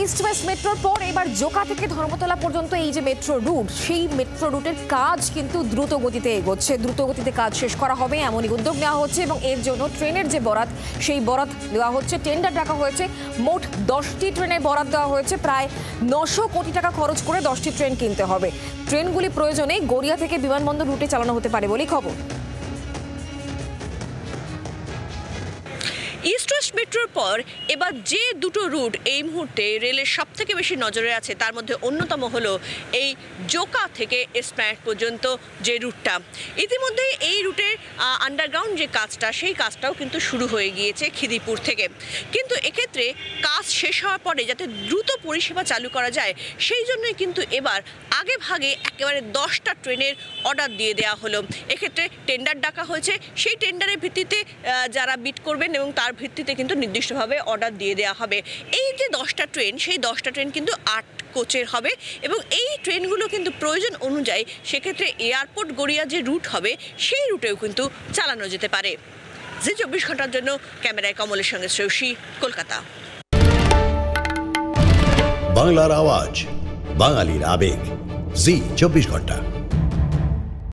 East West মেট্রোর পর এবার জোকা থেকে ধর্মতলা পর্যন্ত এই যে মেট্রো রুট, সেই মেট্রো রুটের কাজ কিন্তু দ্রুত গতিতে এগোচ্ছে। দ্রুত গতিতে কাজ শেষ করা হবে এমনই উদ্যোগ নেওয়া হচ্ছে এবং এর জন্য ট্রেনের যে বরাত, সেই বরাত দেওয়া হচ্ছে। টেন্ডার ডাকা হয়েছে, মোট 10টি ট্রেনের বরাত দেওয়া হয়েছে। প্রায় 900 কোটি টাকা খরচ করে 10টি ট্রেন কিনতে হবে। ট্রেনগুলি প্রয়োজনে গড়িয়া থেকে বিমানবন্দর রুটে চালানো হতে পারে বলেই খবর। ইস্ট ওয়েস্ট মেট্রোর পর এবার যে দুটো রুট এই মুহূর্তে রেলের সব থেকে বেশি নজরে আছে, তার মধ্যে অন্যতম হলো এই জোকা থেকে এসপ্ল্যানেড পর্যন্ত যে রুটটা। ইতিমধ্যে এই রুটের আন্ডারগ্রাউন্ড যে কাজটা, সেই কাজটাও কিন্তু শুরু হয়ে গিয়েছে খিদিপুর থেকে। কিন্তু এক্ষেত্রে কাজ শেষ হওয়ার পরে যাতে দ্রুত পরিষেবা চালু করা যায়, সেই জন্যই কিন্তু এবার আগে ভাগে একেবারে 10টা ট্রেনের অর্ডার দিয়ে দেওয়া হলো। এক্ষেত্রে টেন্ডার ডাকা হয়েছে, সেই টেন্ডারের ভিত্তিতে যারা বিড করবেন এবং তার ভিত্তিতে কিন্তু নির্দিষ্টভাবে অর্ডার দিয়ে দেওয়া হবে। এই যে 10টা ট্রেন, সেই 10টা ট্রেন কিন্তু 8 কোচের হবে এবং এই ট্রেনগুলো কিন্তু প্রয়োজন অনুযায়ী সেক্ষেত্রে এয়ারপোর্ট গড়িয়া যে রুট হবে, সেই রুটেও কিন্তু চালানো যেতে পারে। জি 24 ঘন্টার জন্য ক্যামেরায় কমলের সঙ্গে শ্রেয়সী, কলকাতা। বাংলার আওয়াজ, বাঙালির আবেগ, জি 24 ঘন্টা।